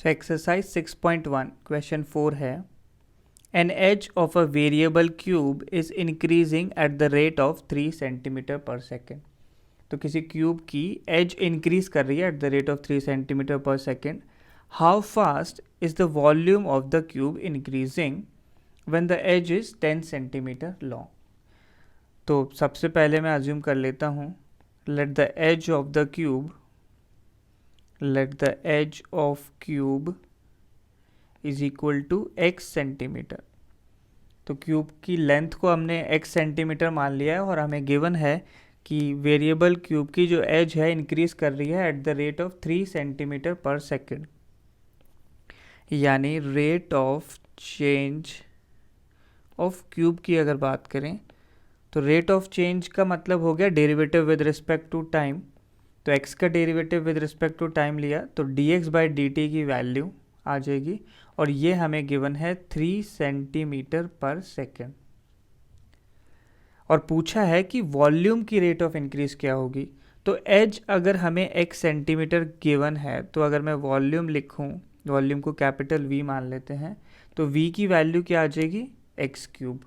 So exercise 6.1 question 4 है an edge of a variable cube is increasing at the rate of 3 centimetre per second. तो किसी cube की edge increase कर रही है at the rate of 3 centimetre per second. How fast is the volume of the cube increasing when the edge is 10 centimetre long. तो सबसे पहले मैं अज्यूम कर लेता हूँ let the edge of the cube is equal to x centimetre. तो cube की length को हमने x सेंटीमीटर मान लिया है और हमें गिवन है कि वेरिएबल क्यूब की जो एज है इंक्रीज कर रही है at the rate of 3 centimetre per second, यानी rate of change of cube की अगर बात करें तो रेट ऑफ चेंज का मतलब हो गया derivative with respect to time. तो x का derivative with respect to time लिया तो dx/dt की वैल्यू आ जाएगी और ये हमें गिवन है 3 सेंटीमीटर पर सेकेंड। और पूछा है कि वॉल्यूम की रेट ऑफ इंक्रीज क्या होगी। तो एज अगर हमें x सेंटीमीटर गिवन है तो अगर मैं वॉल्यूम लिखूं, वॉल्यूम को कैपिटल V मान लेते हैं, तो V की वैल्यू क्या आ जाएगी x क्यूब।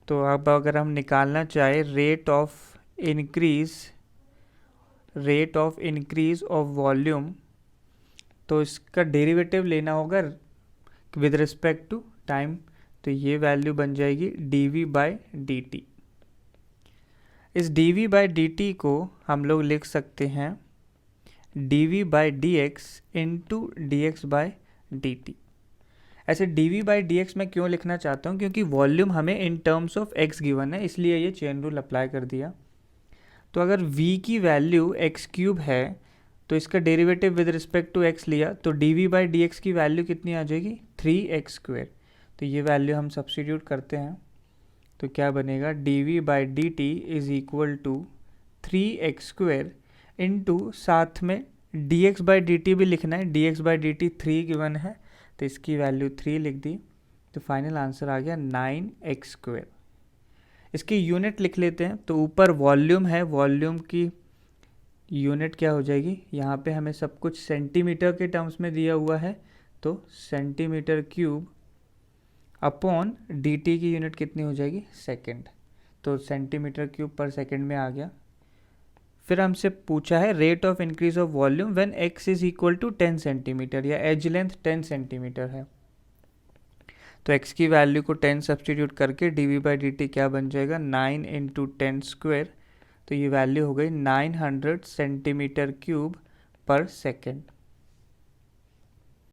तो अब अगर हम निकालना चाहे rate of increase of volume तो इसका डेरिवेटिव लेना होगा विद रिस्पेक्ट टू टाइम। तो ये वैल्यू बन जाएगी dv/dt। इस dv/dt को हम लोग लिख सकते हैं dv/dx इंटू dx/dt। ऐसे dv/dx मैं क्यों लिखना चाहता हूँ, क्योंकि वॉल्यूम हमें in terms of x given है, इसलिए ये चेन रूल अप्लाई कर दिया। तो अगर v की वैल्यू x क्यूब है तो इसका derivative with respect to x लिया तो dv/dx की वैल्यू कितनी आ जाएगी 3x²। तो ये वैल्यू हम सब्स्टिट्यूट करते हैं तो क्या बनेगा dv/dt is equal to 3x² into साथ में dx/dt भी लिखना है, dx/dt 3 गिवन है तो इसकी वैल्यू 3 लिख दी। तो फाइनल आंसर आ गया 9x²। इसकी यूनिट लिख लेते हैं। तो ऊपर वॉल्यूम है, वॉल्यूम की यूनिट क्या हो जाएगी, यहाँ पे हमें सब कुछ सेंटीमीटर के टर्म्स में दिया हुआ है तो सेंटीमीटर क्यूब अपॉन dt की यूनिट कितनी हो जाएगी सेकेंड। तो सेंटीमीटर क्यूब पर सेकेंड में आ गया। फिर हमसे पूछा है rate of increase of volume when x is equal to 10 centimetre या एज लेंथ 10 सेंटीमीटर है। तो x की वैल्यू को 10 सब्स्टिट्यूट करके dv/dt क्या बन जाएगा 9 इंटू 10²। तो ये वैल्यू हो गई 900 सेंटीमीटर क्यूब पर सेकेंड।